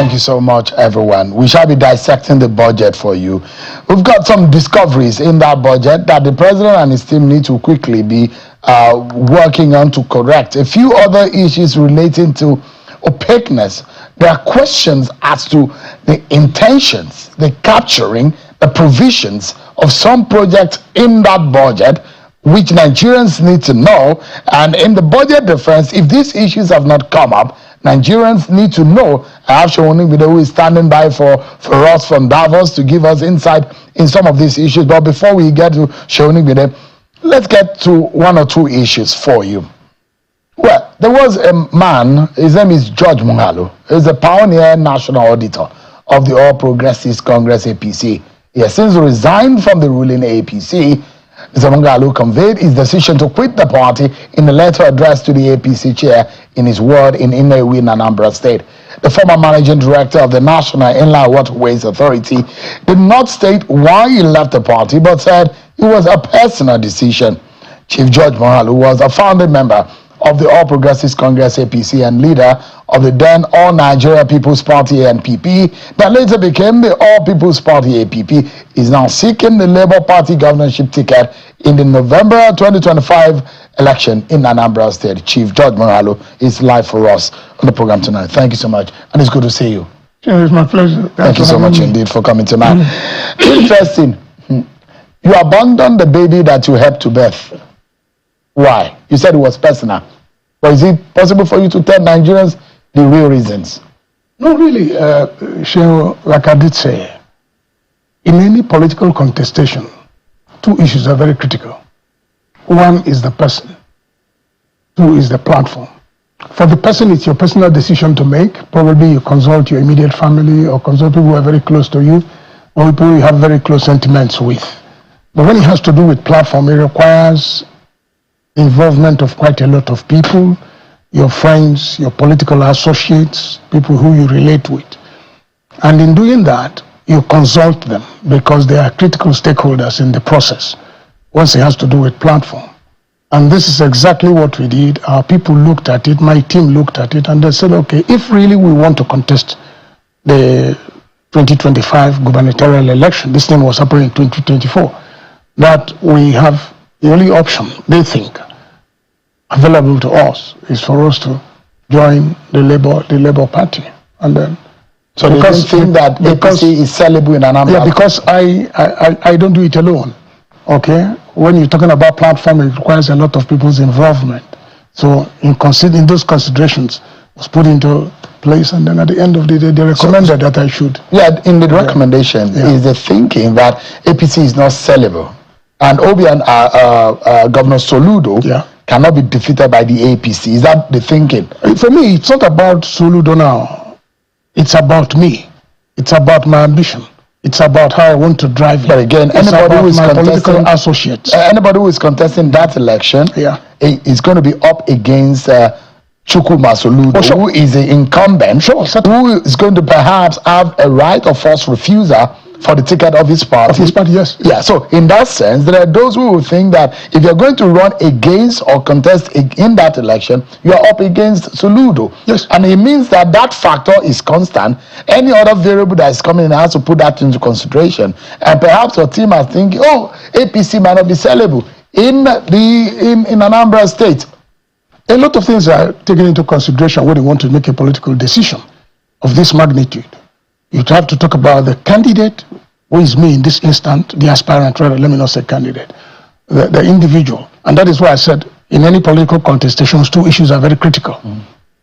Thank you so much, everyone. We shall be dissecting the budget for you. We've got some discoveries in that budget that the president and his team need to quickly be working on to correct. A few other issues relating to opaqueness. There are questions as to the intentions, the capturing, the provisions of some projects in that budget, which Nigerians need to know. And in the budget difference, if these issues have not come up, Nigerians need to know. I have Shawoni Video who is standing by for us from Davos to give us insight in some of these issues. But before we get to Shawoni Video, let's get to one or two issues for you. Well, there was a man, his name is George Moghalu. He's a pioneer national auditor of the All Progressives Congress APC. He has since resigned from the ruling APC. Mr. Moghalu conveyed his decision to quit the party in a letter addressed to the APC chair in his ward in Nnewi, Anambra State. The former managing director of the National Inland Waterways Authority did not state why he left the party, but said it was a personal decision. Chief George Moghalu was a founding member of the All Progressives Congress APC and leader of the then All Nigeria People's Party NPP that later became the All People's Party APP, is now seeking the Labour Party governorship ticket in the November 2025 election in Anambra State. Chief George Moghalu is live for us on the program tonight. Thank you so much, and it's good to see you. Yeah, it's my pleasure. Thank you so much indeed for coming tonight. Interesting. You abandoned the baby that you helped to birth. Why? You said it was personal. But is it possible for you to tell Nigerians the real reasons? No, really, like I did say, in any political contestation, two issues are very critical. One is the person. Two is the platform. For the person, it's your personal decision to make. Probably you consult your immediate family or consult people who are very close to you or people you have very close sentiments with. But when it has to do with platform, it requires involvement of quite a lot of people, your friends, your political associates, people who you relate with. And in doing that, you consult them because they are critical stakeholders in the process once it has to do with platform. And this is exactly what we did. Our people looked at it, my team looked at it, and they said, okay, if really we want to contest the 2025 gubernatorial election, this thing was happening in 2024, that we have the only option, they think, available to us is for us to join the Labour Party. And then, so they don't think that APC is sellable in Anambra? Yeah, because I don't do it alone. Okay? When you're talking about platform, it requires a lot of people's involvement. So in those considerations was put into place, and then at the end of the day, they recommended that I should. Yeah, in the recommendation is the thinking that APC is not sellable. And Obian, Governor Soludo cannot be defeated by the APC. Is that the thinking? For me, it's not about Soludo now. It's about me. It's about my ambition. It's about how I want to drive it. But again, anybody who is political associates. Anybody who is contesting that election is going to be up against Chukwuma Soludo, who is the incumbent, who is going to perhaps have a right of first refusal for the ticket of his party. Of his party, yes. Yeah, so in that sense, there are those who will think that if you're going to run against or contest in that election, you're up against Soludo. Yes. And it means that that factor is constant. Any other variable that is coming in has to put that into consideration. And perhaps your team are thinking, oh, APC might not be sellable in Anambra State. A lot of things are taken into consideration when you want to make a political decision of this magnitude. You have to talk about the candidate, who is me in this instant, the aspirant, rather, let me not say candidate, the individual. And that is why I said in any political contestations, two issues are very critical,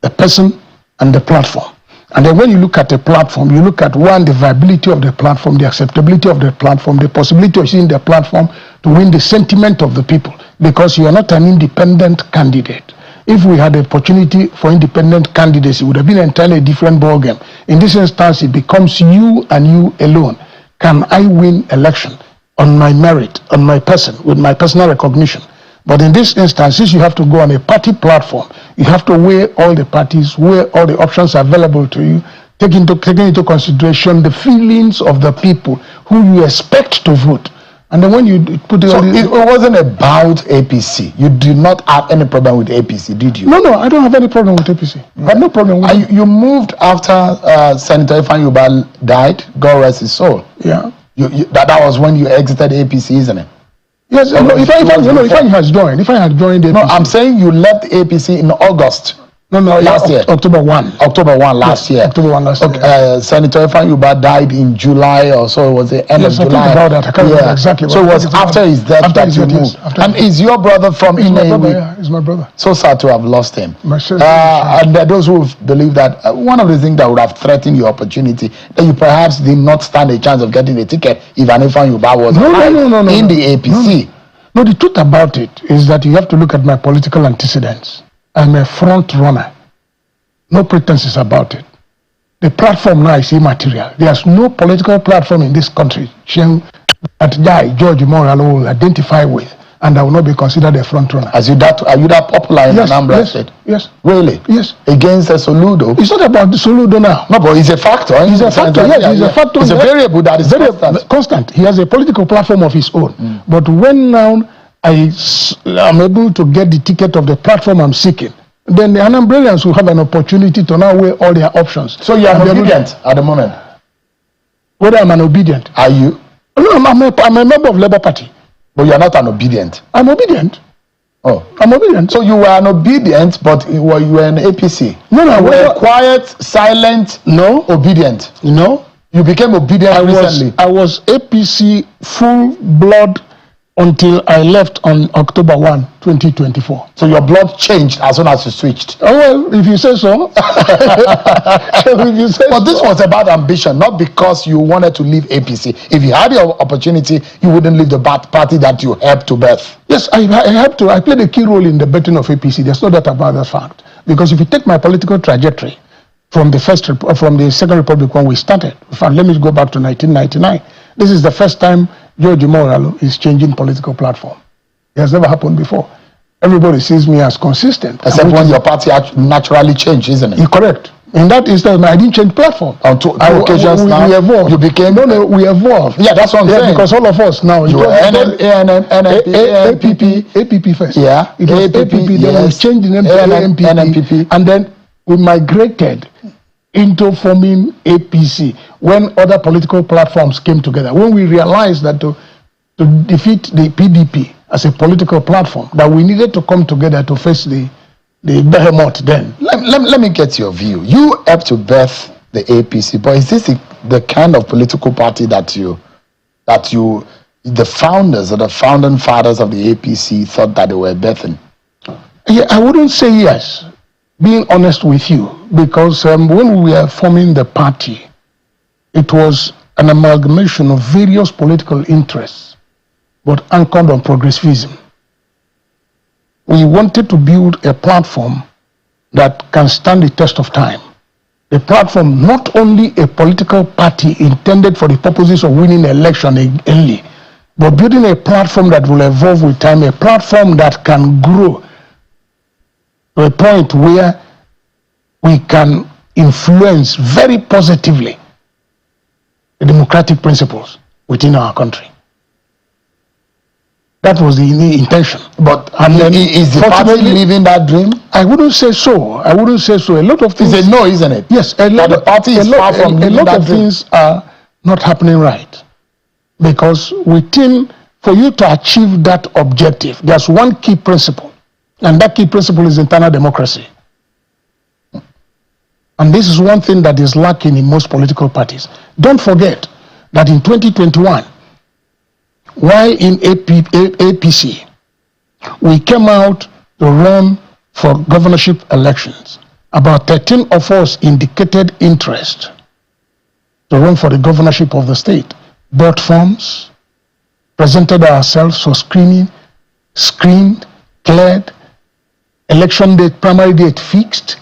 the person and the platform. And then when you look at a platform, you look at one, the viability of the platform, the acceptability of the platform, the possibility of using the platform to win the sentiment of the people, because you are not an independent candidate. If we had the opportunity for independent candidacy, it would have been an entirely different ballgame. In this instance, it becomes you and you alone. Can I win election on my merit, on my person, with my personal recognition? But in this instance, since you have to go on a party platform, you have to weigh all the parties, weigh all the options available to you, taking into consideration the feelings of the people who you expect to vote. And then when you put so it wasn't about APC. You did not have any problem with APC, did you? No, I don't have any problem with APC. I have no problem with it. You moved after Senator Ifeanyi Ubah died, God rest his soul. Yeah. That was when you exited APC, isn't it? Yes, Ifeanyi has joined. Ifeanyi had joined APC. No, I'm saying you left APC in August. No, last year. October 1. October 1 last year. October 1 last year. Senator Ifeanyi Ubah died in July or so. It was the end of July. I about that. I can't remember exactly. So it was after his death that you moved. And is your brother from Inewi? Yeah, he's my brother. So sad to have lost him. And there are those who believe that one of the things that would have threatened your opportunity, that you perhaps did not stand a chance of getting a ticket if Ifeanyi Ubah was alive in the APC. No, the truth about it is that you have to look at my political antecedents. I'm a front runner. No pretenses about it. The platform now is immaterial. There's no political platform in this country that George Moghalu will identify with, and I will not be considered a front runner. Are you that popular in Anambra State? Yes. Really? Yes. Against Soludo? It's not about the Soludo now. No, but it's a factor. It's a factor. Yes, it's a factor. It's a variable that is constant. He has a political platform of his own. But when now I am able to get the ticket of the platform I'm seeking, then the Anambrarians will have an opportunity to now weigh all their options. So you are obedient at the moment? Whether I'm an obedient? Are you? No, I'm a member of Labour Party. But you are not an obedient? I'm obedient. Oh. I'm obedient. So you were an obedient, but you were an APC? No, you were quiet, silent, no, obedient? No. You became obedient recently? I was APC full blood until I left on October 1, 2024. So your blood changed as soon as you switched? Oh, well, if you say so. But this was about ambition, not because you wanted to leave APC. If you had the opportunity, you wouldn't leave the party that you helped to birth. Yes, I helped to. I played a key role in the birthing of APC. There's no doubt about that fact. Because if you take my political trajectory from the Second Republic when we started, in fact, let me go back to 1999. This is the first time George Moghalu is changing political platform. It has never happened before. Everybody sees me as consistent. Except when your party naturally changed, isn't it? You're correct. In that instance, I didn't change platform. On two occasions now, we evolved. You became... No, we evolved. Yeah, that's what I'm saying. Because all of us now... You were APP first. Yeah. It was APP, then we changed the name to NMPP. And then we migrated into forming APC when other political platforms came together. When we realized that to defeat the PDP as a political platform, that we needed to come together to face the behemoth then. Let me get your view. You helped to birth the APC, but is this the kind of political party that the founders or the founding fathers of the APC thought that they were birthing? Yeah, I wouldn't say yes, being honest with you, because when we were forming the party, it was an amalgamation of various political interests, but anchored on progressivism. We wanted to build a platform that can stand the test of time. A platform, not only a political party intended for the purposes of winning an election only, but building a platform that will evolve with time, a platform that can grow to a point where we can influence very positively the democratic principles within our country. That was the intention. But is the party living that dream? I wouldn't say so. I wouldn't say so. A lot of things... It's a no, isn't it? Yes. The party is far from living that dream. A lot of things are not happening right. Because for you to achieve that objective, there's one key principle. And that key principle is internal democracy. And this is one thing that is lacking in most political parties. Don't forget that in 2021, while in APC, we came out to run for governorship elections. About 13 of us indicated interest to run for the governorship of the state. Bought forms, presented ourselves for screening, screened, cleared, election date, primary date fixed,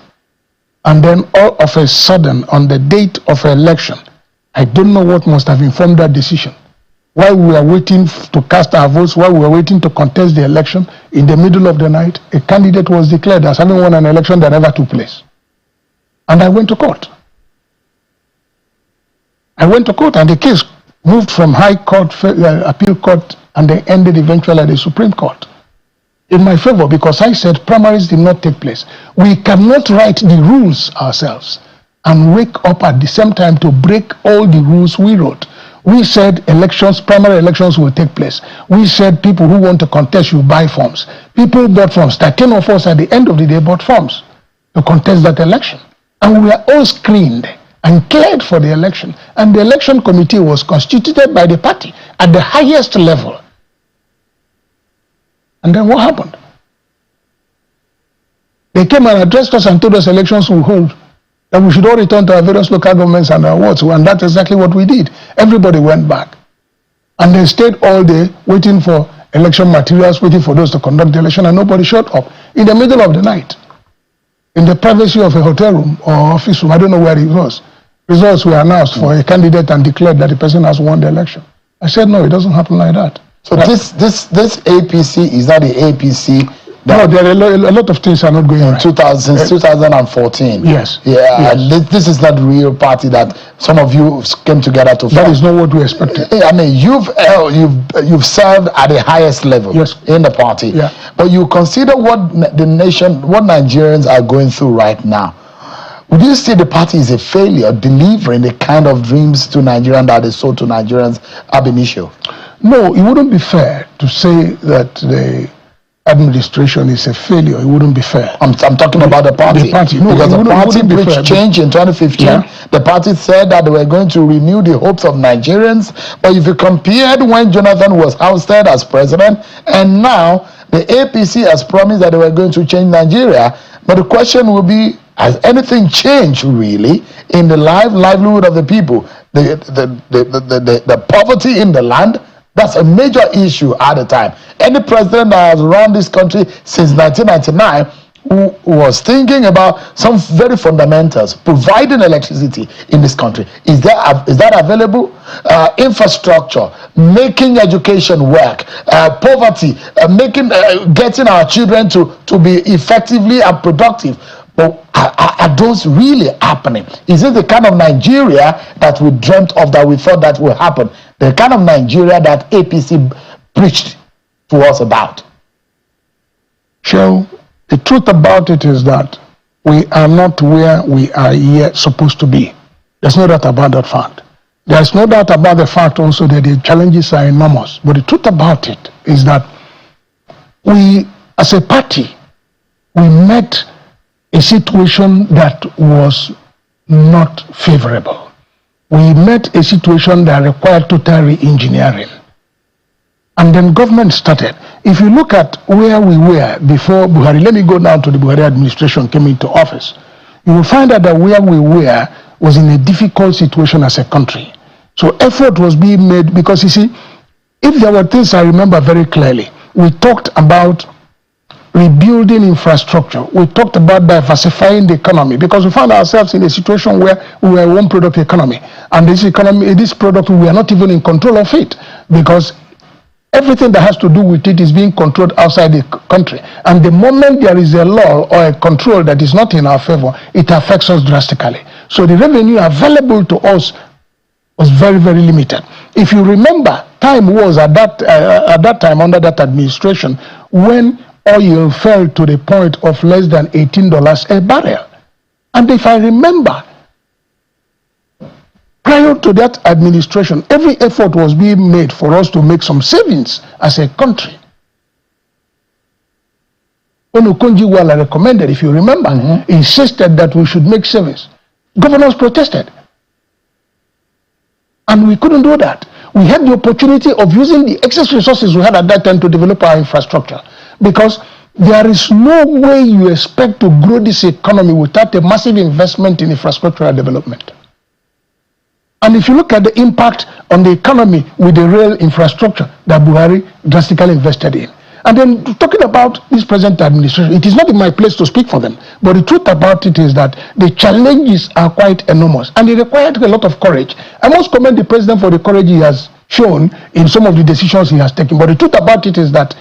and then all of a sudden, on the date of election, I don't know what must have informed that decision. While we were waiting to cast our votes, while we were waiting to contest the election, in the middle of the night, a candidate was declared as having won an election that never took place. And I went to court. And the case moved from High Court, Appeal Court, and then ended eventually at the Supreme Court. In my favor, because I said primaries did not take place. We cannot write the rules ourselves and wake up at the same time to break all the rules we wrote. We said elections, primary elections will take place. We said people who want to contest will buy forms. People bought forms. 13 of us at the end of the day bought forms to contest that election. And we were all screened and cleared for the election. And the election committee was constituted by the party at the highest level. And then what happened? They came and addressed us and told us elections will hold, that we should all return to our various local governments and our wards, and that's exactly what we did. Everybody went back. And they stayed all day waiting for election materials, waiting for those to conduct the election, and nobody showed up. In the middle of the night, in the privacy of a hotel room or office room, I don't know where it was, results were announced for a candidate and declared that the person has won the election. I said, no, it doesn't happen like that. So this APC is not the APC. No, there are a lot of things are not going right. 2014. Yes. Yeah, yes. And this is not the real party that some of you came together to form. That is not what we expected. I mean, you've served at the highest level in the party. Yeah. But you consider what the nation, what Nigerians are going through right now. Would you say the party is a failure delivering the kind of dreams to Nigerians that they sold to Nigerians ab initio? No, it wouldn't be fair to say that the administration is a failure. It wouldn't be fair. I'm talking about the party. The party. No, because the party preached change in 2015. Yeah. The party said that they were going to renew the hopes of Nigerians. But if you compared when Jonathan was ousted as president, and now the APC has promised that they were going to change Nigeria, but the question will be, has anything changed really in the livelihood of the people? The poverty in the land, that's a major issue at the time. Any president that has run this country since 1999 who was thinking about some very fundamentals, providing electricity in this country, is that available? Infrastructure, making education work, poverty, getting our children to be effectively and productive. But are those really happening? Is it the kind of Nigeria that we dreamt of, that we thought that would happen? The kind of Nigeria that APC preached to us about? Sure. The truth about it is that we are not where we are yet supposed to be. There's no doubt about that fact. There's no doubt about the fact also that the challenges are enormous. But the truth about it is that we, as a party, we met a situation that was not favorable. We met a situation that required total re-engineering. And then government started. If you look at where we were before Buhari, let me go down to the Buhari administration came into office, you will find out that where we were was in a difficult situation as a country. So effort was being made because, you see, if there were things I remember very clearly, we talked about rebuilding infrastructure. We talked about diversifying the economy because we found ourselves in a situation where we were a one-product economy. And this product, we were not even in control of it because everything that has to do with it is being controlled outside the country. And the moment there is a law or a control that is not in our favor, it affects us drastically. So the revenue available to us was very, very limited. If you remember, time was at that time under that administration when oil fell to the point of less than $18 a barrel. And if I remember, prior to that administration, every effort was being made for us to make some savings as a country. Onukonji-Iweala recommended, if you remember, insisted that we should make savings. Governors protested. And we couldn't do that. We had the opportunity of using the excess resources we had at that time to develop our infrastructure. Because there is no way you expect to grow this economy without a massive investment in infrastructural development. And if you look at the impact on the economy with the rail infrastructure that Buhari drastically invested in. And then talking about this present administration, it is not in my place to speak for them. But the truth about it is that the challenges are quite enormous. And it required a lot of courage. I must commend the president for the courage he has shown in some of the decisions he has taken. But the truth about it is that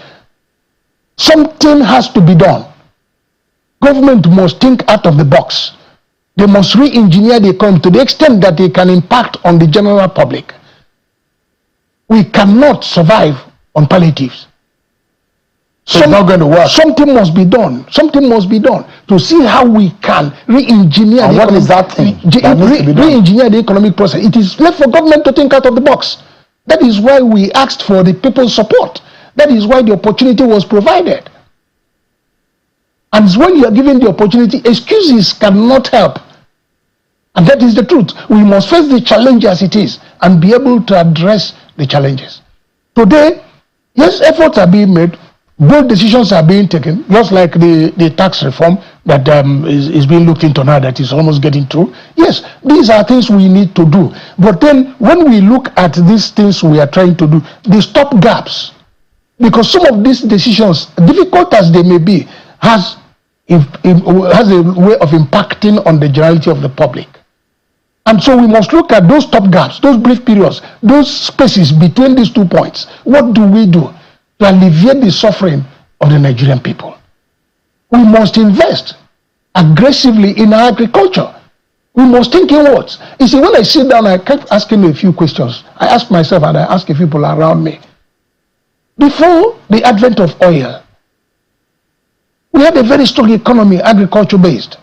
something has to be done. Government must think out of the box. They must re-engineer the economy to the extent that they can impact on the general public. We cannot survive on palliatives. So it's not going to work. Something must be done. Something must be done to see how we can re-engineer. And what is that thing that needs to be done? Re-engineer the economic process. It is left for government to think out of the box. That is why we asked for the people's support. That is why the opportunity was provided. And when you are given the opportunity, excuses cannot help. And that is the truth. We must face the challenge as it is and be able to address the challenges. Today, yes, efforts are being made. Bold decisions are being taken, just like the tax reform that is being looked into now, that is almost getting through. Yes, these are things we need to do. But then when we look at these things we are trying to do, they stop gaps. Because some of these decisions, difficult as they may be, has a way of impacting on the generality of the public. And so we must look at those stop gaps, those brief periods, those spaces between these 2 points. What do we do to alleviate the suffering of the Nigerian people? We must invest aggressively in our agriculture. We must think inwards. You see, when I sit down, I kept asking a few questions. I ask myself and I ask the people around me. Before the advent of oil, we had a very strong economy, agriculture-based.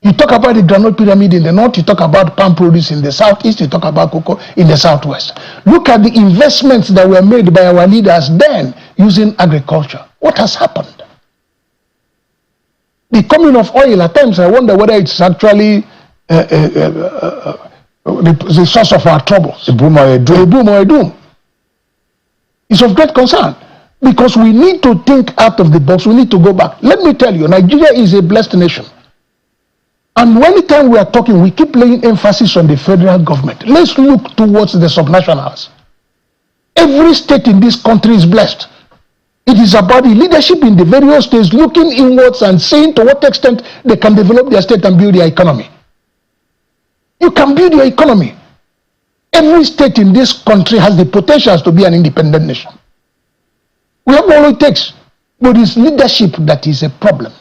You talk about the granite pyramid in the north, you talk about palm produce in the southeast, you talk about cocoa in the southwest. Look at the investments that were made by our leaders then using agriculture. What has happened? The coming of oil, at times I wonder whether it's actually the source of our troubles. A boom or a doom. A boom or a doom. It's of great concern because we need to think out of the box. We need to go back. Let me tell you, Nigeria is a blessed nation. And anytime we are talking, we keep laying emphasis on the federal government. Let's look towards the subnationals. Every state in this country is blessed. It is about the leadership in the various states looking inwards and saying to what extent they can develop their state and build their economy. You can build your economy. Every state in this country has the potential to be an independent nation. We have all it takes, but it's leadership that is a problem.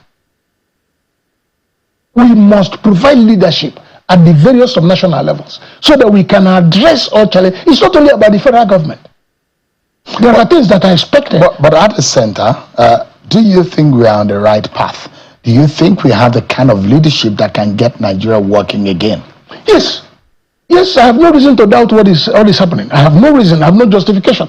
We must provide leadership at the various subnational levels so that we can address all challenges. It's not only about the federal government. There are things that are expected. But at the center, do you think we are on the right path? Do you think we have the kind of leadership that can get Nigeria working again? Yes. Yes, I have no reason to doubt what is happening. I have no reason, I have no justification.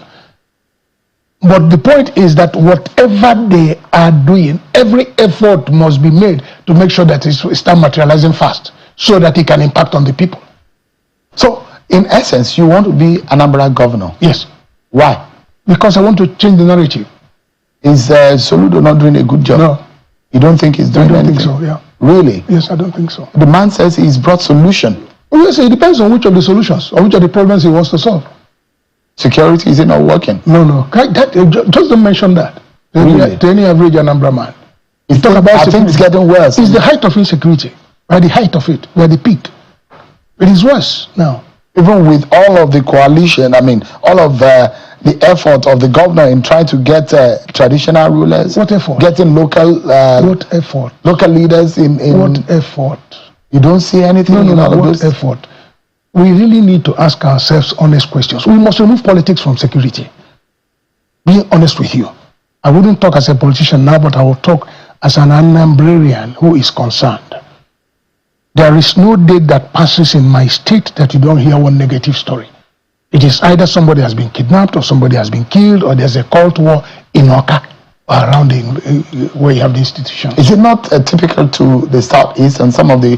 But the point is that whatever they are doing, every effort must be made to make sure that it starts materializing fast so that it can impact on the people. So, in essence, you want to be Anambra governor? Yes. Why? Because I want to change the narrative. Is Soludo not doing a good job? No. You don't think he's doing anything? I don't think so, yeah. Really? Yes, I don't think so. The man says he's brought solution. Well, yes, it depends on which of the solutions or which of the problems he wants to solve. Security, is it not working? No. Just don't mention that Really? to any average Anambra man. I think it's getting worse. It's the height of insecurity. We're at the height of it. We're at the peak. It is worse now. Even with all of the coalition, all of the effort of the governor in trying to get traditional rulers. What effort? Getting local. What effort? Local leaders in. What effort? You don't see anything in all of what those? Effort? We really need to ask ourselves honest questions. We must remove politics from security. Being honest with you. I wouldn't talk as a politician now, but I will talk as an Anambrarian who is concerned. There is no day that passes in my state that you don't hear one negative story. It is either somebody has been kidnapped or somebody has been killed or there's a cult war in Oka or around where you have the institution. Is it not typical to the southeast and some of the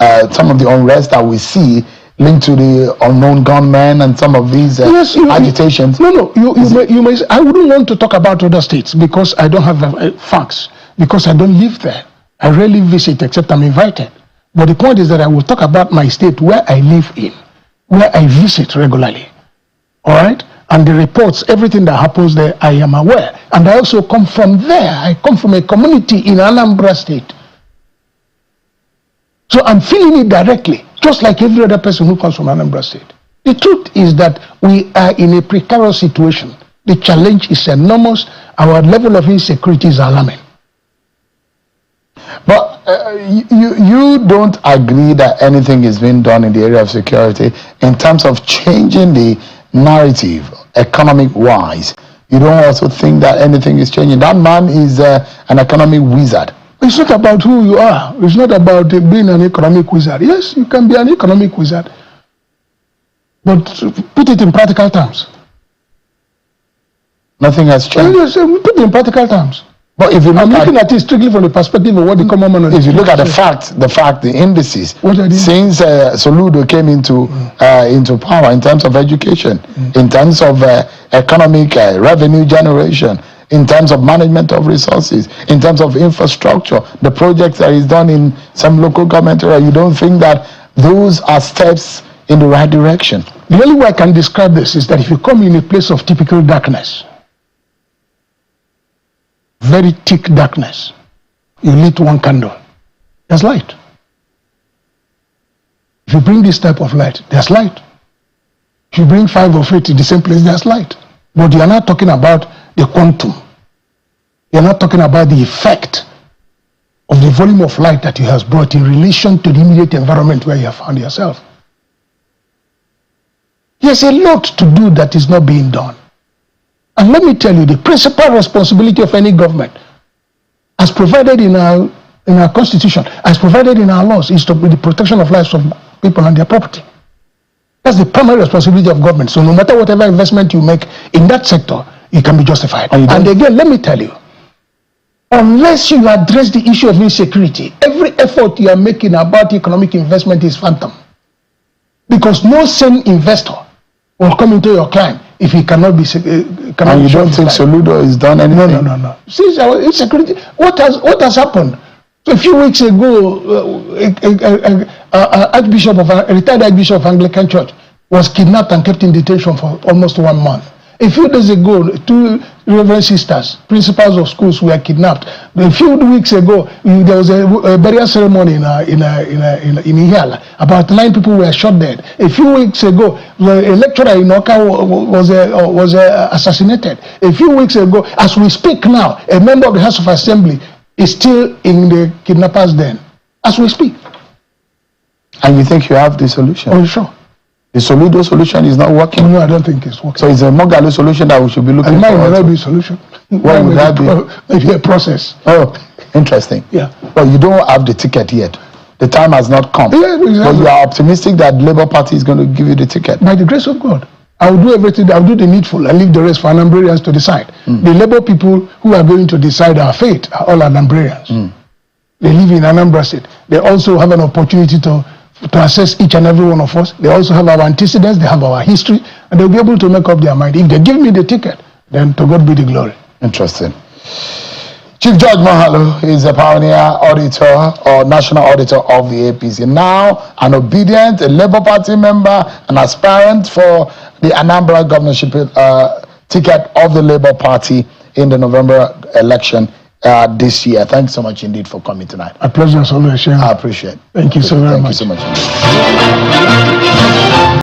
unrest that we see linked to the unknown gunmen and some of these agitations? You may say, I wouldn't want to talk about other states because I don't have facts, because I don't live there. I rarely visit except I'm invited. But the point is that I will talk about my state where I live in, where I visit regularly. All right? And the reports, everything that happens there, I am aware. And I also come from there. I come from a community in Anambra State. So I'm feeling it directly, just like every other person who comes from Anambra State. The truth is that we are in a precarious situation. The challenge is enormous. Our level of insecurity is alarming. But you don't agree that anything is being done in the area of security in terms of changing the narrative, economic-wise, you don't also think that anything is changing? That man is an economic wizard. It's not about who you are. It's not about being an economic wizard. Yes, you can be an economic wizard, but put it in practical terms. Nothing has changed. Yes, put it in practical terms. But if you look looking at it strictly from the perspective of what the common man. If you look at the indices, since Soludo came into power, in terms of education, in terms of economic revenue generation, in terms of management of resources, in terms of infrastructure, the projects that is done in some local government area, you don't think that those are steps in the right direction? The only way I can describe this is that if you come in a place of typical darkness, very thick darkness, you lit one candle, there's light. If you bring this type of light, there's light. If you bring 5 or 8 in the same place, there's light. But you are not talking about the quantum. You're not talking about the effect of the volume of light that you have brought in relation to the immediate environment where you have found yourself. There's a lot to do that is not being done. And let me tell you, the principal responsibility of any government, as provided in our constitution, as provided in our laws, is to be the protection of lives of people and their property. That's the primary responsibility of government. So no matter whatever investment you make in that sector, it can be justified. And again, let me tell you, unless you address the issue of insecurity, every effort you are making about economic investment is phantom. Because no sane investor will come into your client if he cannot be and you don't think Soludo has done anything? No. Since our insecurity, what has happened? So a few weeks ago, a retired Archbishop of Anglican Church was kidnapped and kept in detention for almost 1 month. A few days ago, 2 reverend sisters, principals of schools, were kidnapped. A few weeks ago, there was a burial ceremony in Ihiala. About 9 people were shot dead. A few weeks ago, a lecturer in Oka was assassinated. A few weeks ago, as we speak now, a member of the House of Assembly is still in the kidnappers' den, as we speak. And you think you have the solution? Oh, sure. The Soludo solution is not working? No, I don't think it's working. So it's a Moghalu solution that we should be looking for? And mine may not be a solution. What would that be? Maybe a process. Oh, interesting. Yeah. Well, you don't have the ticket yet. The time has not come. Yeah, exactly. But you are optimistic that the Labour Party is going to give you the ticket? By the grace of God. I will do everything. I will do the needful and leave the rest for Anambrarians to decide. The Labour people who are going to decide our fate are all Anambrarians. They live in Anambra State. They also have an opportunity to assess each and every one of us. They also have our antecedents, they have our history, and they'll be able to make up their mind. If they give me the ticket, then to God be the glory. Interesting. Chief Judge Moghalu is a pioneer auditor or national auditor of the APC. Now an obedient, a Labour Party member, an aspirant for the Anambra Governorship ticket of the Labour Party in the November election this year. Thanks so much indeed for coming tonight. A pleasure as always, Shane. I appreciate it. Thank you so very much. Thank you so much.